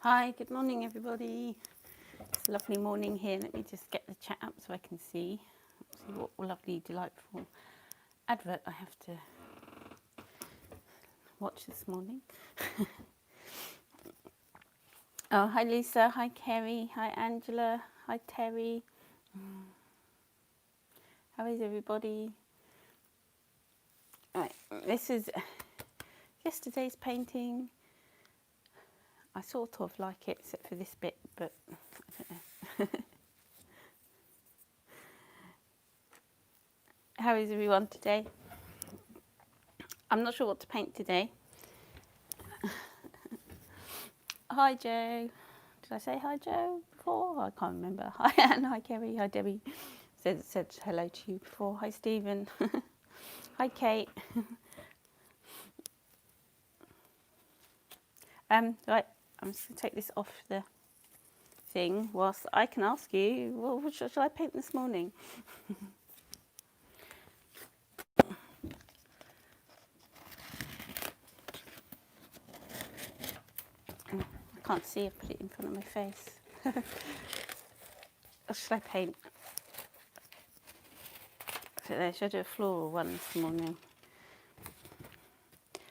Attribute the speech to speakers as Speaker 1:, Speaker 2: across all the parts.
Speaker 1: Hi, good morning everybody. It's a lovely morning here. Let me just get the chat up so I can see what lovely, delightful advert I have to watch this morning. Oh, hi Lisa, hi Kerry, hi Angela, hi Terry. How is everybody? Right, this is yesterday's painting. I sort of like it except for this bit, but I don't know. How is everyone today? I'm not sure what to paint today. Hi Joe. Did I say hi Joe before? I can't remember. Hi Anne, hi Kerry, hi Debbie. Said hello to you before. Hi Stephen. Hi Kate. Right, I'm just going to take this off the thing whilst I can ask you, well, what shall I paint this morning? I can't see, I put it in front of my face. What should I paint? Should I do a floral one this morning?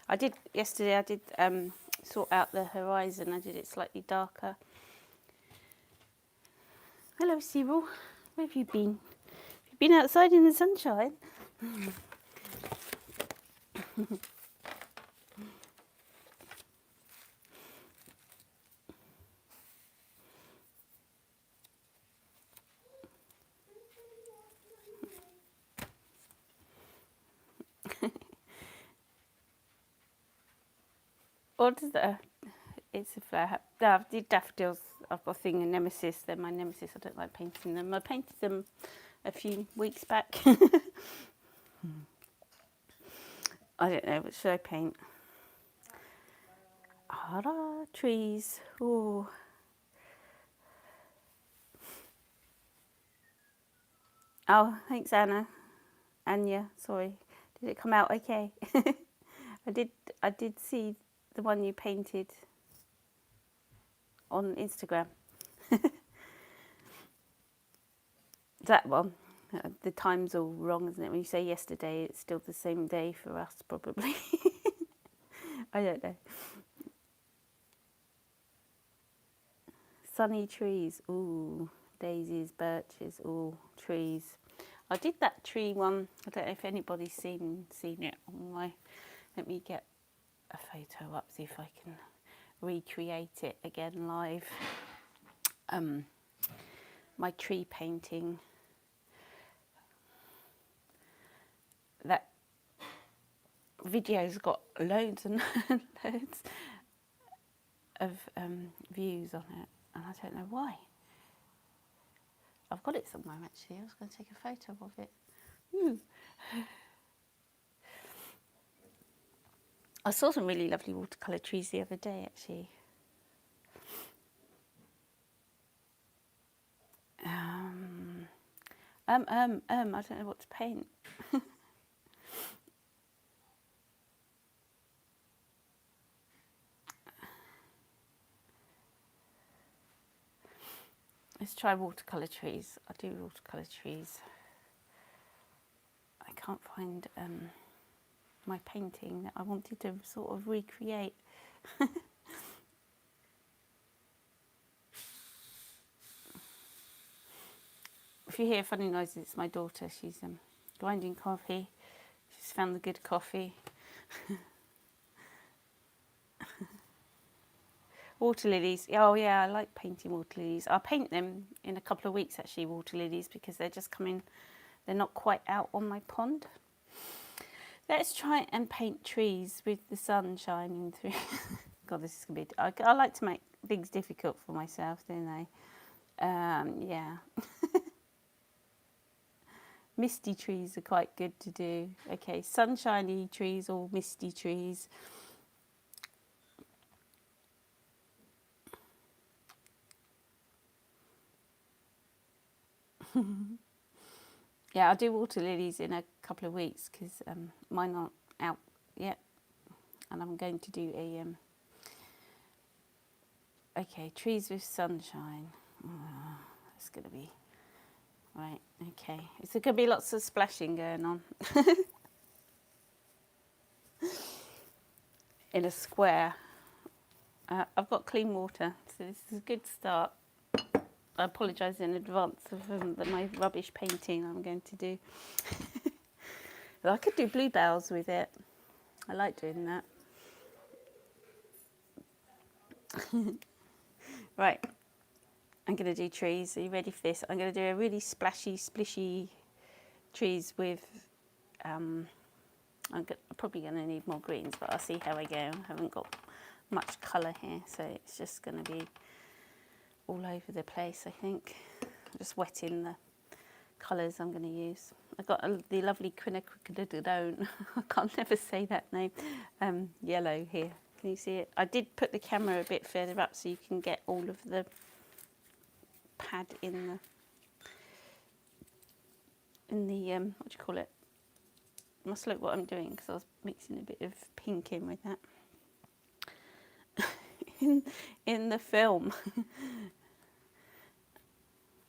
Speaker 1: I did sort out the horizon. I did it slightly darker. Hello Cyril, where have you been? Have you been outside in the sunshine? What is that? It's a flower. No, I did daffodils. I've got a thing, a nemesis. They're my nemesis. I don't like painting them. I painted them a few weeks back. I don't know. What should I paint? Ah, trees. Oh. Oh, thanks, Anna. Anya, sorry. Did it come out okay? I did see the one you painted on Instagram. That one. The time's all wrong, isn't it? When you say yesterday, it's still the same day for us, probably. I don't know. Sunny trees. Ooh, daisies, birches. Ooh, trees. I did that tree one. I don't know if anybody's seen it on my. Let me get a photo up, see if I can recreate it again live. My tree painting. That video's got loads and loads of views on it, and I don't know why. I've got it somewhere actually. I was going to take a photo of it. I saw some really lovely watercolour trees the other day actually. I don't know what to paint. Let's try watercolour trees. I do watercolour trees. I can't find my painting that I wanted to sort of recreate. If you hear funny noises, it's my daughter. She's grinding coffee. She's found the good coffee. Water lilies. Oh yeah, I like painting water lilies. I'll paint them in a couple of weeks actually, water lilies, because they're just coming. They're not quite out on my pond. Let's try and paint trees with the sun shining through. God, this is going to be... I like to make things difficult for myself, don't I? Yeah. Misty trees are quite good to do. Okay, sunshiny trees or misty trees. Yeah, I'll do water lilies in a couple of weeks because mine aren't out yet. And I'm going to do Okay, trees with sunshine. Oh, it's going to be... Right, okay. Is there going to be lots of splashing going on? In a square. I've got clean water, so this is a good start. I apologise in advance of my rubbish painting I'm going to do. I could do bluebells with it. I like doing that. Right, I'm going to do trees. Are you ready for this? I'm going to do a really splashy, splishy trees with... I'm probably going to need more greens, but I'll see how I go. I haven't got much colour here, so it's just going to be all over the place, I think. Just wetting the colours I'm going to use. I've got the lovely quinacridone, I can't never say that name, yellow here. Can you see it? I did put the camera a bit further up so you can get all of the pad in the what do you call it? Must look what I'm doing because I was mixing a bit of pink in with that. in the film.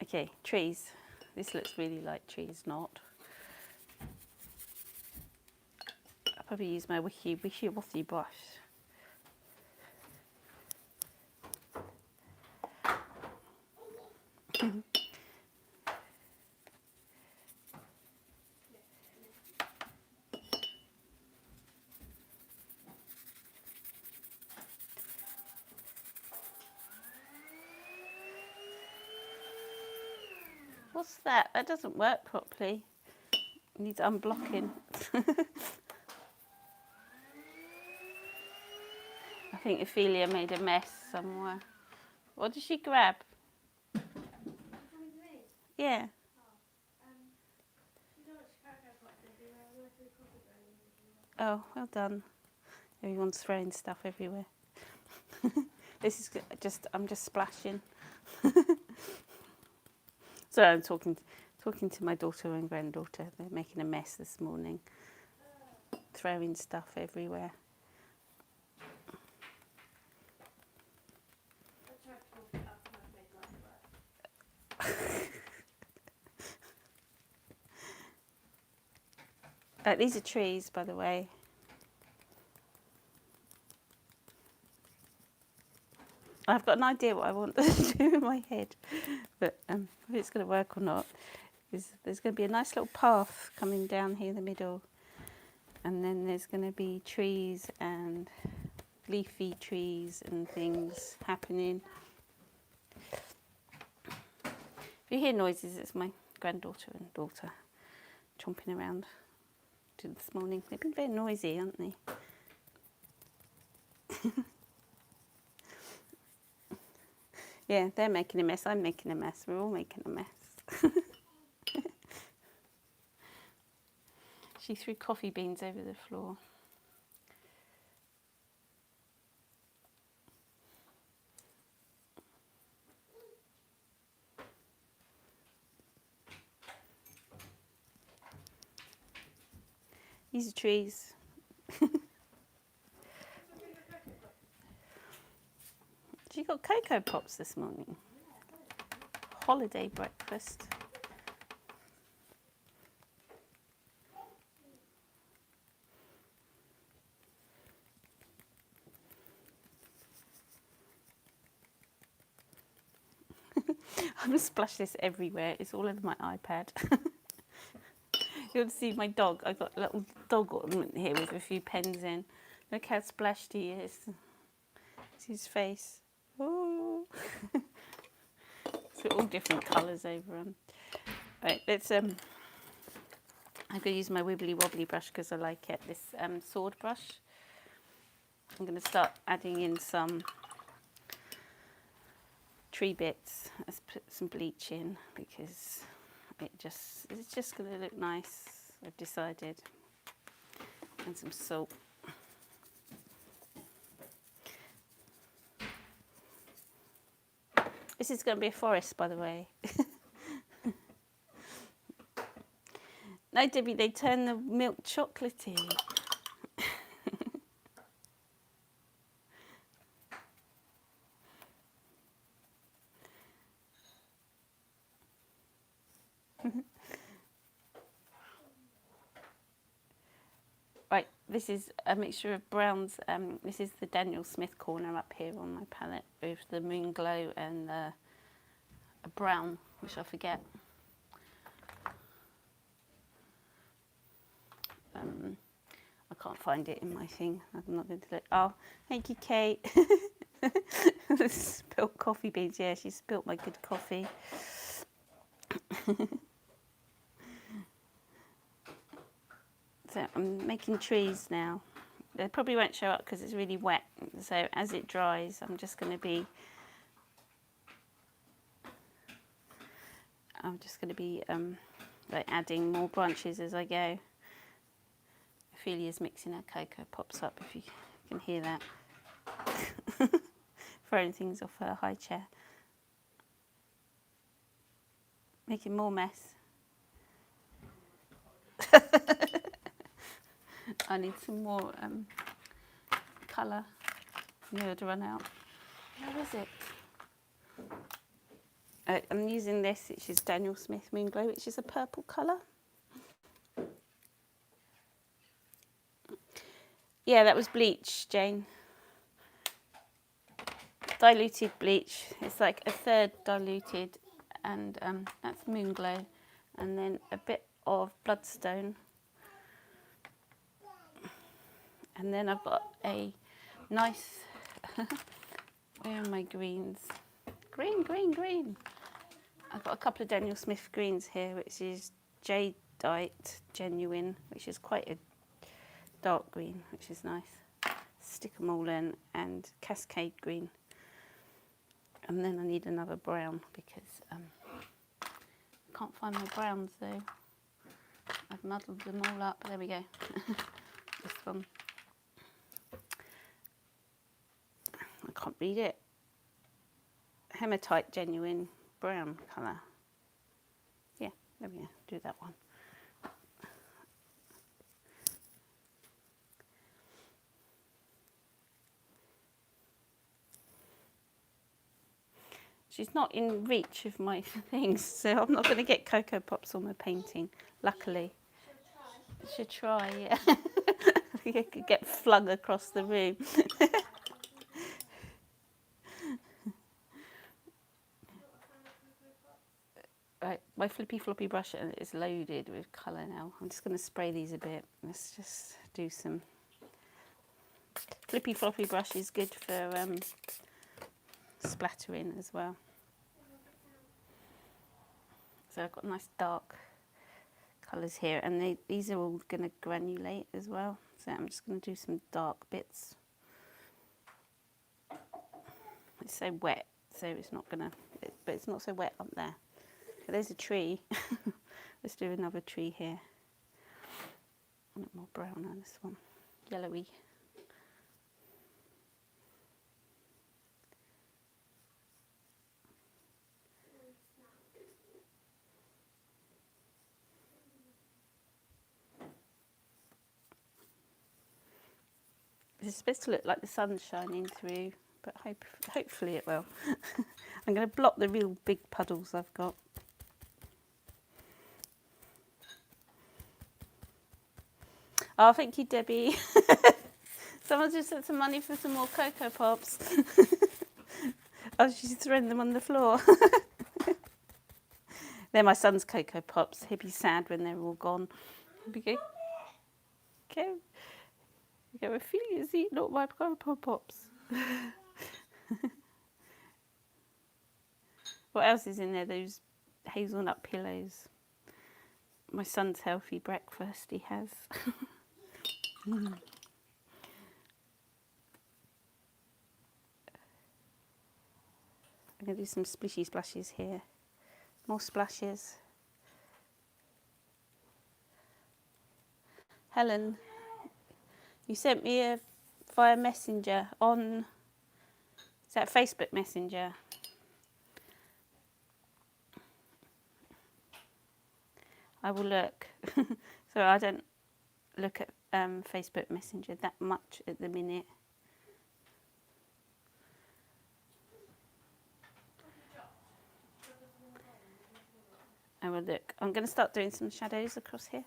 Speaker 1: Okay, trees. This looks really like trees, not. I'll probably use my wishy-washy brush. What's that? That doesn't work properly. It needs unblocking. I think Ophelia made a mess somewhere. What did she grab? Yeah. Oh, well done. Everyone's throwing stuff everywhere. This is just, I'm just splashing. So I'm talking to my daughter and granddaughter. They're making a mess this morning, throwing stuff everywhere. These are trees, by the way. I've got an idea what I want to do in my head, but if it's going to work or not, is there's going to be a nice little path coming down here in the middle, and then there's going to be trees and leafy trees and things happening. If you hear noises, it's my granddaughter and daughter chomping around this morning. They've been very noisy, haven't they? Yeah, they're making a mess, I'm making a mess, we're all making a mess. She threw coffee beans over the floor. These are trees. She got Cocoa Pops this morning. Holiday breakfast. I'm going to splash this everywhere. It's all over my iPad. You'll see my dog. I've got a little dog ornament here with a few pens in. Look how splashed he is. See his face. Oh. So all different colours over them. Right, let's I'm going to use my wibbly wobbly brush because I like it. This sword brush. I'm going to start adding in some tree bits. Let's put some bleach in because it's just going to look nice, I've decided. And some salt. This is going to be a forest, by the way. No, Debbie, they turn the milk chocolatey. Right, this is a mixture of browns. This is the Daniel Smith corner up here on my palette with the Moon Glow and a brown, which I forget. I can't find it in my thing. I'm not going to look. Oh, thank you, Kate. Spilt coffee beans. Yeah, she spilt my good coffee. So I'm making trees now. They probably won't show up because it's really wet. So as it dries, I'm just going to be like adding more branches as I go. Ophelia's mixing her Cocoa Pops up, if you can hear that. Throwing things off her high chair. Making more mess. I need some more colour. I'm going to run out. Where is it? I'm using this, which is Daniel Smith Moon Glow, which is a purple colour. Yeah, that was bleach, Jane. Diluted bleach. It's like a third diluted, and that's Moon Glow. And then a bit of Bloodstone. And then I've got a nice, where are my greens? Green, green, green. I've got a couple of Daniel Smith greens here, which is Jadeite Genuine, which is quite a dark green, which is nice. Stick them all in, and Cascade Green. And then I need another brown because I can't find my browns though. I've muddled them all up. There we go. This one. I can't read it. Hematite Genuine brown colour. Yeah, there we go. Do that one. She's not in reach of my things, so I'm not going to get Cocoa Pops on my painting, luckily. Should try, yeah. I think I could get flung across the room. Right, my flippy floppy brush is loaded with colour now. I'm just going to spray these a bit. Let's just do some. Flippy floppy brush is good for splattering as well. So I've got nice dark colours here, and these are all going to granulate as well. So I'm just going to do some dark bits. It's so wet, so it's not going to, but it's not so wet up there. So there's a tree. Let's do another tree here. A bit more brown on this one, yellowy. It's supposed to look like the sun's shining through, but hopefully it will. I'm going to block the real big puddles I've got. Oh, thank you, Debbie. Someone just sent some money for some more Cocoa Pops. Oh, she's throwing them on the floor. They're my son's Cocoa Pops. He'll be sad when they're all gone. He'll be going, okay. You go, Ophelia's eating all my Cocoa Pops. What else is in there? Those hazelnut pillows. My son's healthy breakfast he has. I'm going to do some splishy splashes here. More splashes. Helen, you sent me via Messenger on, is that Facebook Messenger? I will look. So I don't look at Facebook Messenger that much at the minute. I will look. I'm going to start doing some shadows across here.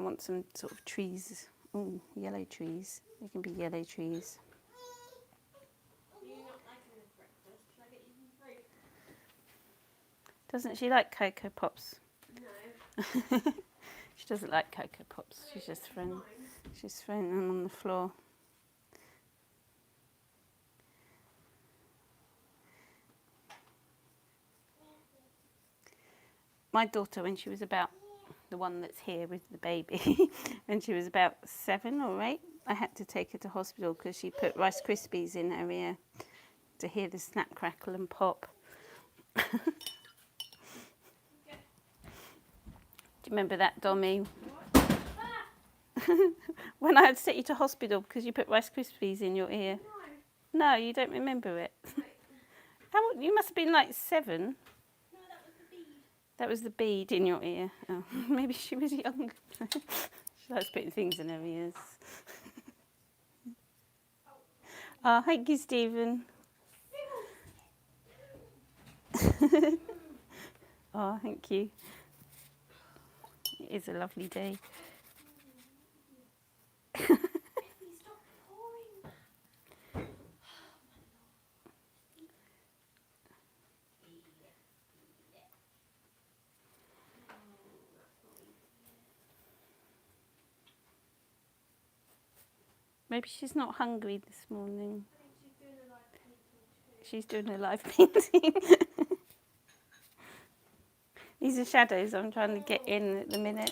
Speaker 1: want some sort of trees. Oh, yellow trees. They can be yellow trees.
Speaker 2: Do you not like a breakfast? Shall I get you some fruit?
Speaker 1: Doesn't she like Cocoa Pops?
Speaker 2: No.
Speaker 1: She doesn't like Cocoa Pops. She's thrown them on the floor. My daughter, when she was about, the one that's here with the baby, when she was about 7 or 8, I had to take her to hospital because she put Rice Krispies in her ear to hear the snap, crackle and pop. Do you remember that, Dommy? When I had to take you to hospital because you put Rice Krispies in your ear. No, you don't remember it. You must have been like 7.
Speaker 2: No, that was the bead.
Speaker 1: That was the bead in your ear. Oh, maybe she was young. She likes putting things in her ears. Oh, thank you, Stephen. Oh, thank you. It is a lovely day.
Speaker 2: Stop pouring.
Speaker 1: Maybe she's not hungry this morning.
Speaker 2: She's doing a live painting too.
Speaker 1: She's doing a live painting. These are shadows I'm trying to get in at the minute.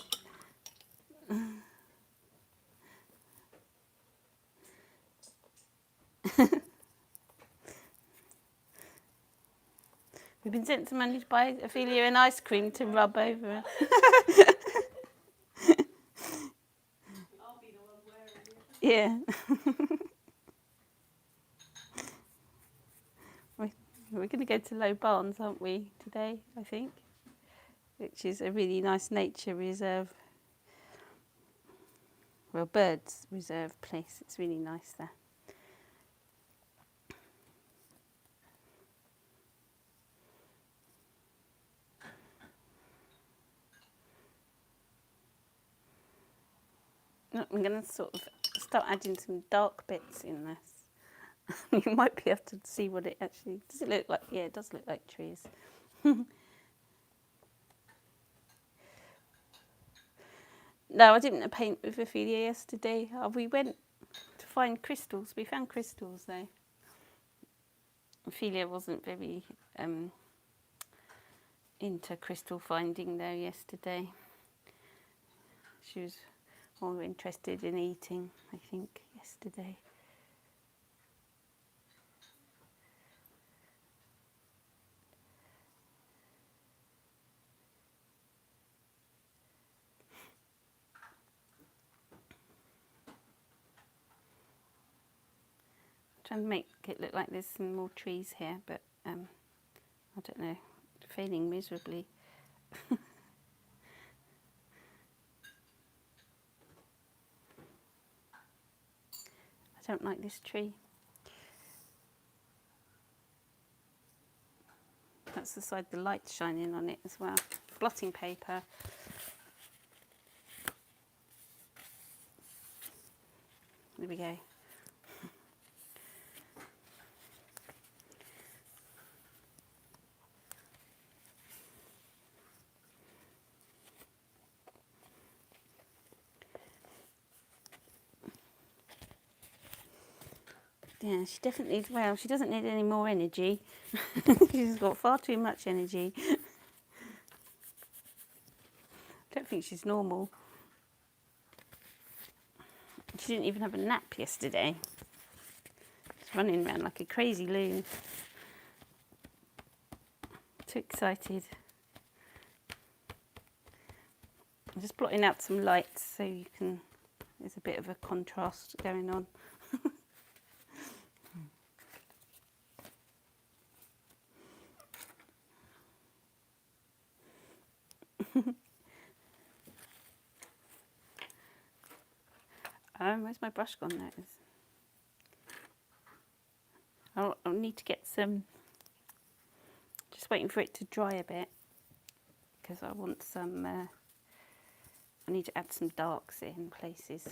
Speaker 1: We've been sent some money to buy Ophelia an ice cream to rub over her.
Speaker 2: I'll be the one wearing it.
Speaker 1: Yeah. We're going to go to Low Barnes, aren't we, today, I think? Which is a really nice nature reserve. Well, birds reserve place. It's really nice there. I'm going to sort of start adding some dark bits in this. You might be able to see what it actually... Does it look like... Yeah, it does look like trees. No, I didn't paint with Ophelia yesterday. We went to find crystals. We found crystals though. Ophelia wasn't very into crystal finding though yesterday. She was more interested in eating, I think, yesterday. Trying to make it look like there's some more trees here, but I don't know, failing miserably. I don't like this tree. That's the side the light's shining on it as well. Blotting paper. There we go. Yeah, she definitely, well, she doesn't need any more energy. She's got far too much energy. I don't think she's normal. She didn't even have a nap yesterday. She's running around like a crazy loon. Too excited. I'm just blotting out some lights so you can, there's a bit of a contrast going on. Where's my brush gone? There it is. I'll need to get some, just waiting for it to dry a bit, because I want some I need to add some darks in places.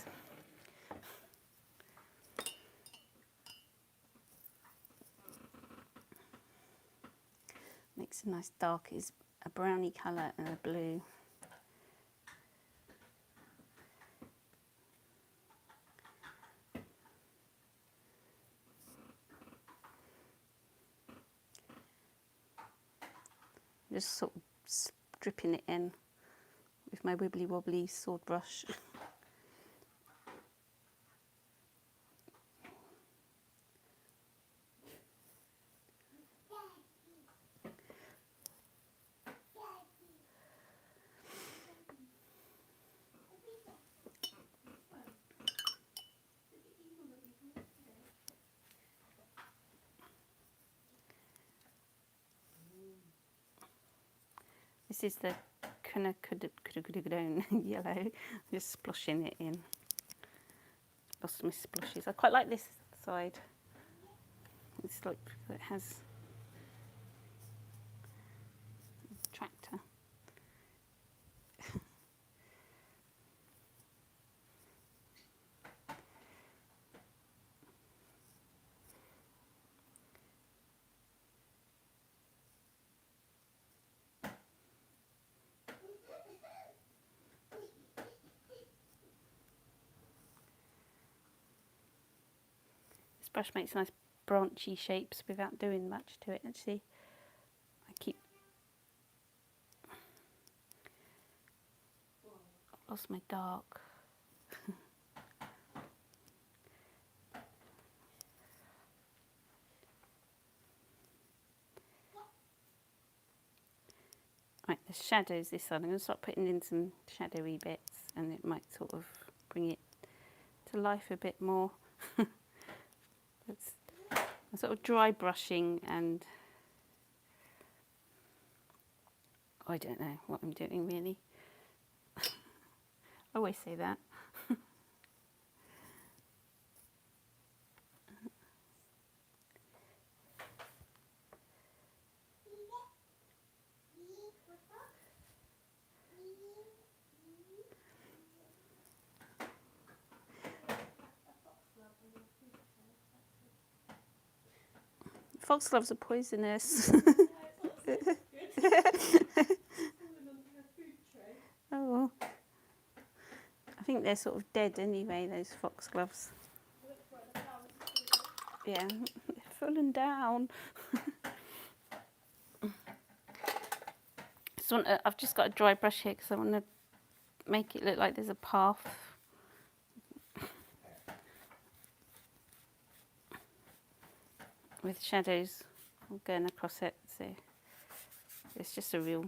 Speaker 1: Makes a nice dark, is a browny colour and a blue. Just sort of dripping it in with my wibbly wobbly sword brush. This is the yellow, just sploshing it in. Lost my splashes. I quite like this side. It's like it has a tractor. This brush makes nice branchy shapes without doing much to it. Actually, I've lost my dark. Right, the shadows this side. I'm going to start putting in some shadowy bits, and it might sort of bring it to life a bit more. I'm sort of dry brushing, and I don't know what I'm doing really. I always say that. Foxgloves are poisonous. Oh, I think they're sort of dead anyway, those foxgloves. Yeah, they're fallen down. I've just got a dry brush here because I want to make it look like there's a path. With shadows going across it, so it's just a real,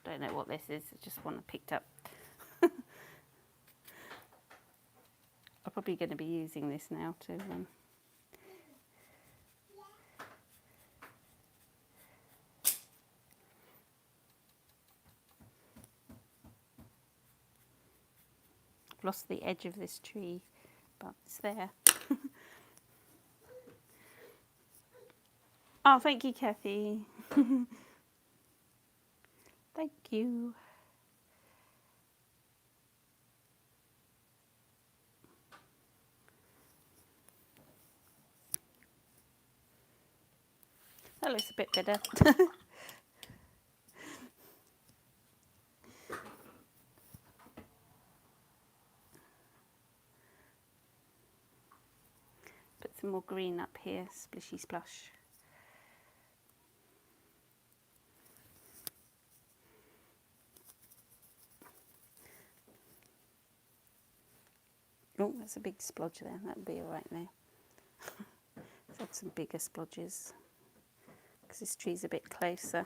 Speaker 1: don't know what this is, it's just one I picked up. I'm probably going to be using this now to I've lost the edge of this tree, but it's there. Oh, thank you, Kathy. Thank you. That looks a bit better. Put some more green up here, splishy splush. Oh, that's a big splodge there. That'll be all right now. Let's add some bigger splodges because this tree's a bit closer.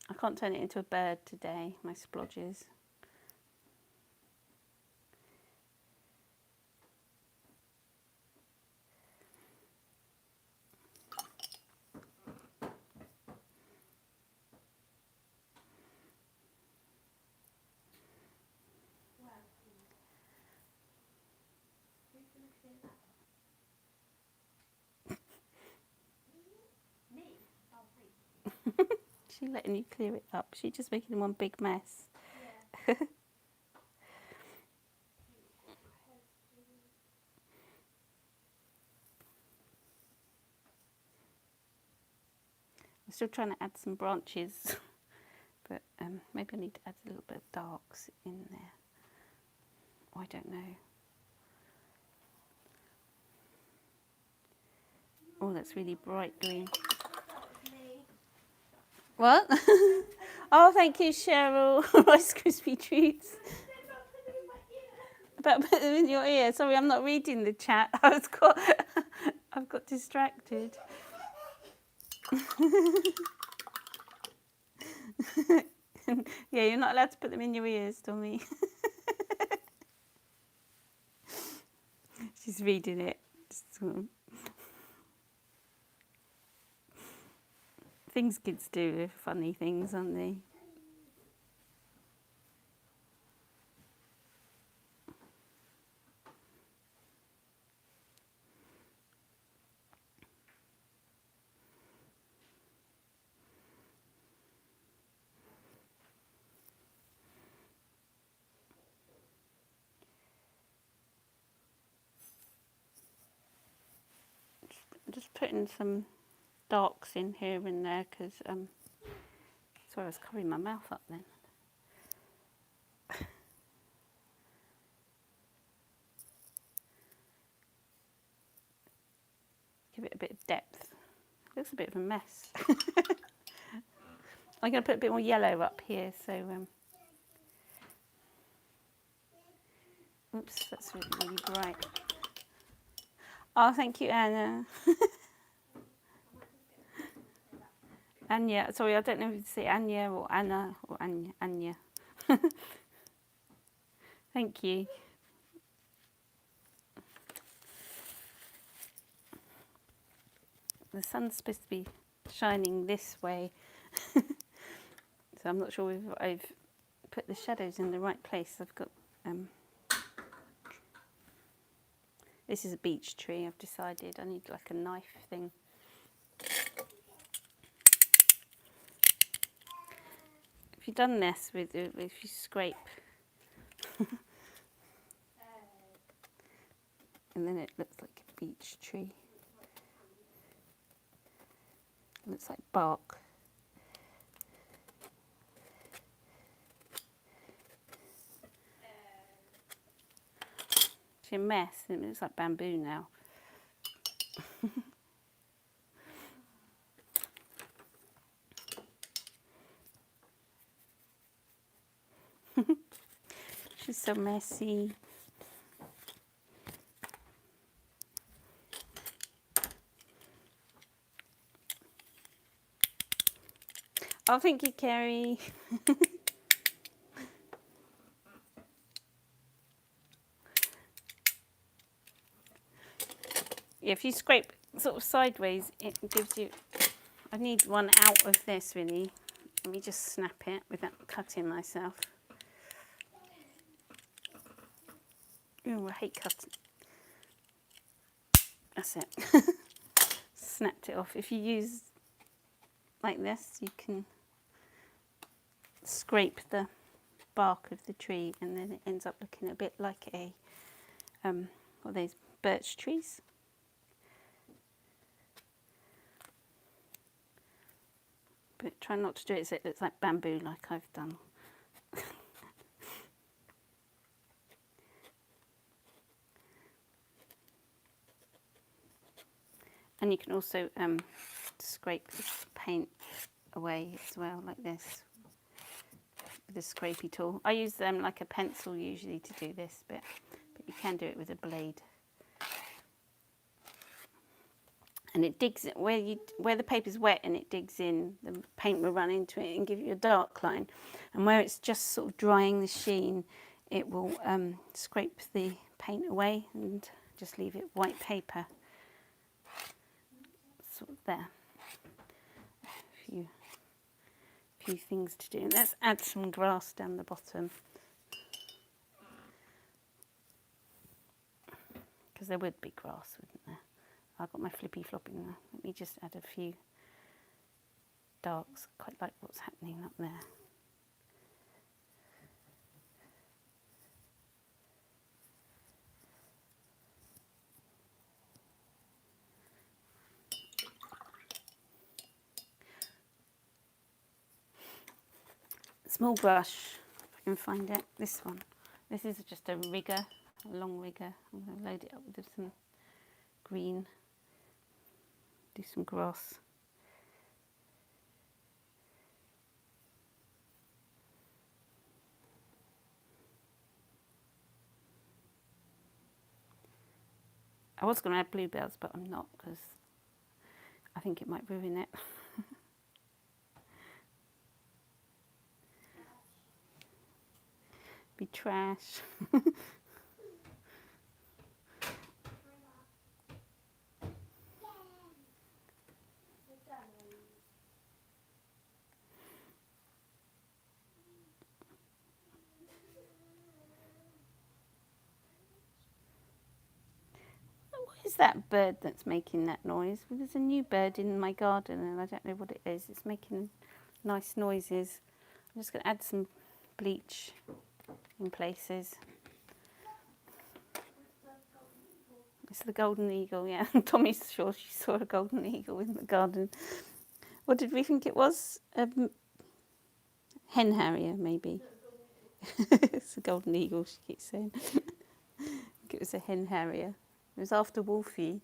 Speaker 1: I can't turn it into a bird today, my splodges. She's letting you clear it up. She's just making one big mess.
Speaker 2: Yeah.
Speaker 1: I'm still trying to add some branches, but maybe I need to add a little bit of darks in there. Oh, I don't know. Oh, that's really bright green. What? Oh, thank you, Cheryl. Rice Krispie treats. About put them in your ear. Sorry, I'm not reading the chat. I've got distracted. Yeah, you're not allowed to put them in your ears, Tommy. She's reading it. Things kids do are funny things, aren't they? Just putting some darks in here and there because sorry, I was covering my mouth up then. Give it a bit of depth. Looks a bit of a mess. I'm going to put a bit more yellow up here, so oops, that's really, really bright. Oh, thank you, Anna. Anya, sorry, I don't know if you say Anya or Anna or Anya. Thank you. The sun's supposed to be shining this way, so I'm not sure if I've put the shadows in the right place. I've got this is a beech tree. I've decided I need like a knife thing. If you've done this with if you scrape and then it looks like a beech tree. It looks like bark. It's a mess. It looks like bamboo now. She's so messy. Oh, thank you, Kerry. Yeah, if you scrape sort of sideways, it gives you... I need one out of this, really. Let me just snap it without cutting myself. Oh, I hate cutting. That's it. Snapped it off. If you use like this, you can scrape the bark of the tree and then it ends up looking a bit like a, what are those, birch trees? But try not to do it so it looks like bamboo like I've done. And you can also scrape this paint away as well, like this, with a scrapey tool. I use like a pencil usually to do this, but you can do it with a blade. And it digs it where the paper's wet and it digs in, the paint will run into it and give you a dark line. And where it's just sort of drying the sheen, it will scrape the paint away and just leave it white paper. Sort of there. A few things to do. Let's add some grass down the bottom. Because there would be grass, wouldn't there? I've got my flippy floppy now. Let me just add a few darks. I quite like what's happening up there. Small brush, if I can find it. This one. This is just a rigger, a long rigger. I'm going to load it up with some green. Do some grass. I was going to add bluebells, but I'm not because I think it might ruin it. Be trash. What is that bird that's making that noise? Well, there's a new bird in my garden and I don't know what it is. It's making nice noises. I'm just going to add some bleach in places. It's the golden eagle, yeah. Tommy's sure she saw a golden eagle in the garden. What did we think it was? Hen harrier, maybe. It's a golden eagle, she keeps saying. I think it was a hen harrier. It was after Wolfie.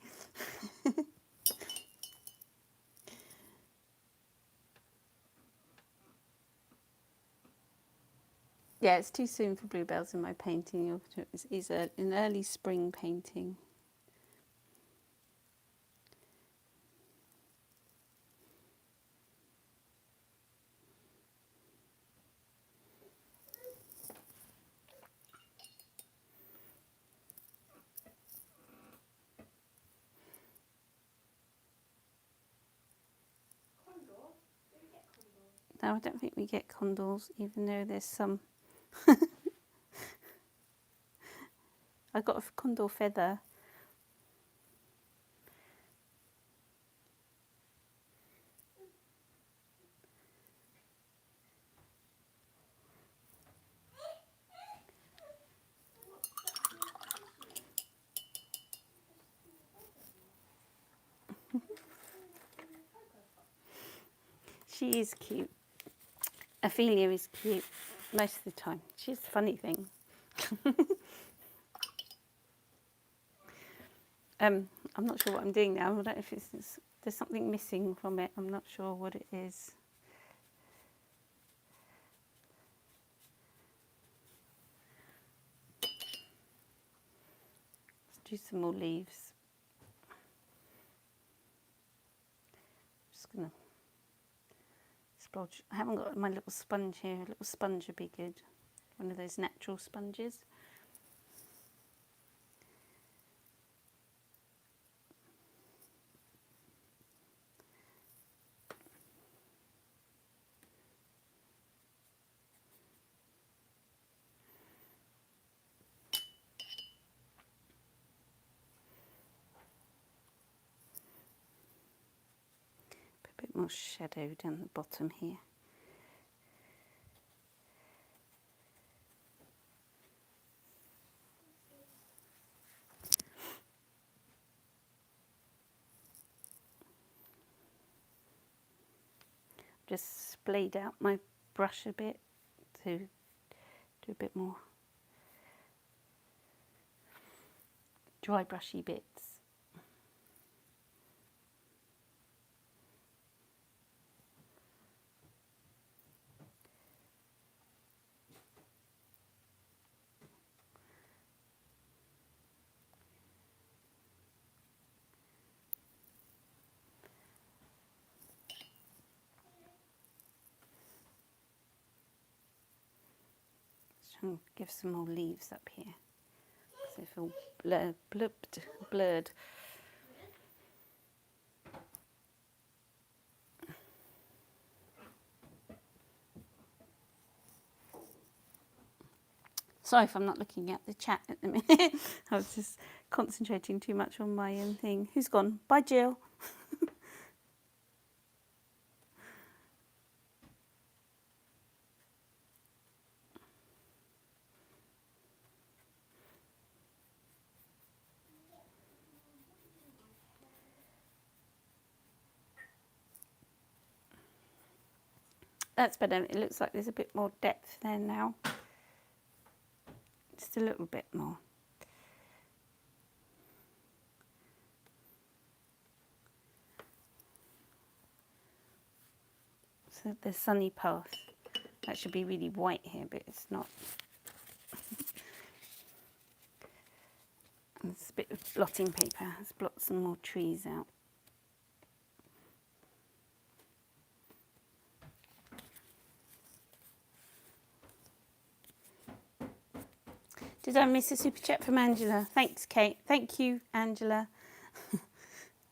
Speaker 1: Yeah, it's too soon for bluebells in my painting. It's an early spring painting. No, I don't think we get condors, even though there's some. I got a condor feather. She is cute. Ophelia is cute most of the time. She's a funny thing. I'm not sure what I'm doing now. I don't know if there's something missing from it. I'm not sure what it is. Let's do some more leaves. Just gonna splodge. I haven't got my little sponge here. A little sponge would be good. One of those natural sponges. Put a bit more shadow down the bottom here. Just splayed out my brush a bit to do a bit more dry brushy bits. And give some more leaves up here because they feel blurred. Sorry if I'm not looking at the chat at the minute. I was just concentrating too much on my own thing. Who's gone? Bye, Jill. That's better. It looks like there's a bit more depth there now. Just a little bit more. So the sunny path. That should be really white here, but it's not. There's a bit of blotting paper. Let's blot some more trees out. Did I miss a super chat from Angela? Thanks, Kate. Thank you, Angela.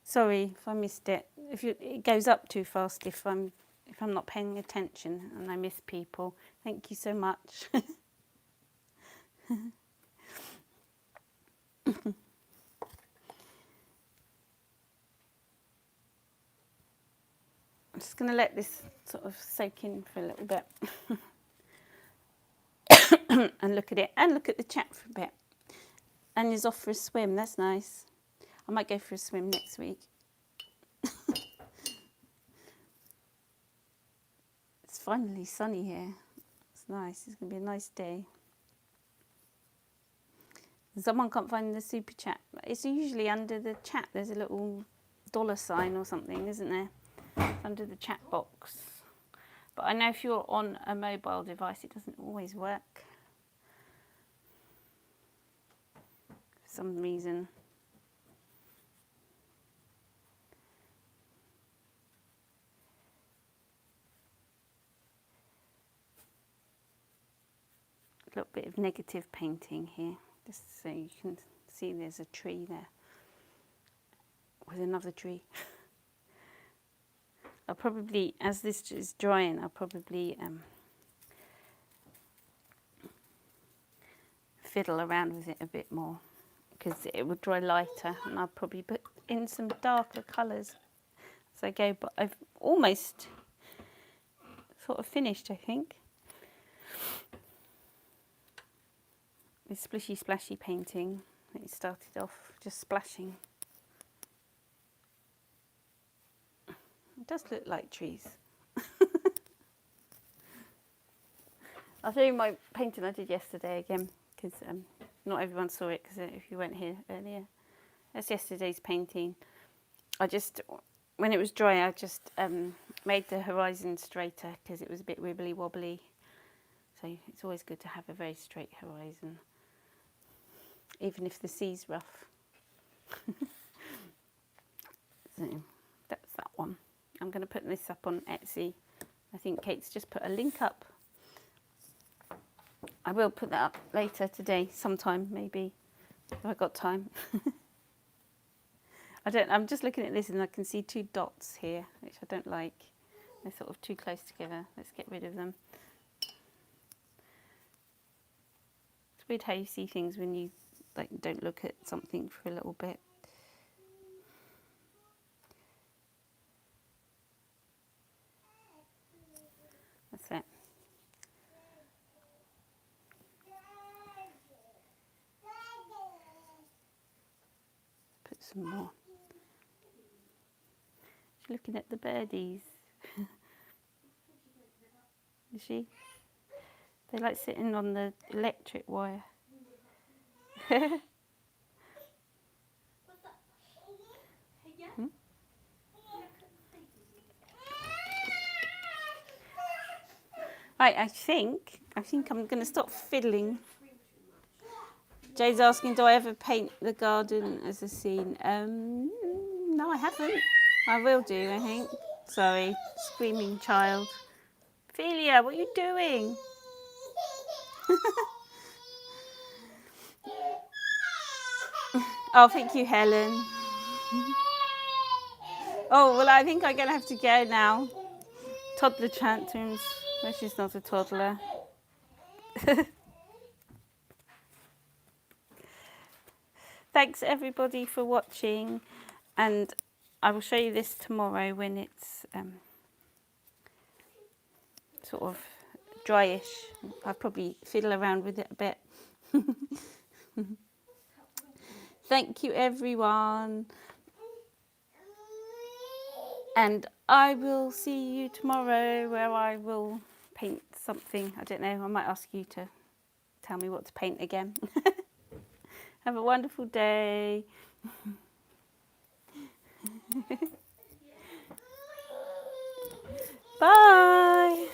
Speaker 1: Sorry if I missed it. It goes up too fast if I'm not paying attention and I miss people. Thank you so much. I'm just going to let this sort of soak in for a little bit. And look at it, and look at the chat for a bit. Anya's off for a swim, that's nice. I might go for a swim next week. It's finally sunny here. It's nice, it's going to be a nice day. Someone can't find the super chat. It's usually under the chat, there's a little $sign or something, isn't there? It's under the chat box. But I know if you're on a mobile device, it doesn't always work. For some reason. A little bit of negative painting here, just so you can see there's a tree there with another tree. I'll probably, as this is drying, I'll probably fiddle around with it a bit more because it will dry lighter, and I'll probably put in some darker colours as I go, but I've almost sort of finished, I think. This splishy splashy painting, it started off just splashing. It does look like trees. I'll show you my painting I did yesterday again, because not everyone saw it, because if you weren't here earlier. That's yesterday's painting. When it was dry, I just made the horizon straighter, because it was a bit wibbly wobbly. So it's always good to have a very straight horizon, even if the sea's rough. So that's that one. I'm going to put this up on Etsy. I think Kate's just put a link up. I will put that up later today, sometime maybe, if I've got time. I'm just looking at this and I can see two dots here, which I don't like. They're sort of too close together. Let's get rid of them. It's weird how you see things when you don't look at something for a little bit. That's it. Put some more. She's looking at the birdies. Is she? They like sitting on the electric wire. Hmm? Right, I think I'm going to stop fiddling. Jay's asking, do I ever paint the garden as a scene? No, I haven't. I will do, I think. Sorry, screaming child. Ophelia, what are you doing? Oh, thank you, Helen. Oh, well, I think I'm going to have to go now. Toddler tantrums. No, she's not a toddler. Thanks, everybody, for watching. And I will show you this tomorrow when it's sort of dryish. I'll probably fiddle around with it a bit. Thank you, everyone. And I will see you tomorrow where I will paint something. I don't know, I might ask you to tell me what to paint again. Have a wonderful day. Bye.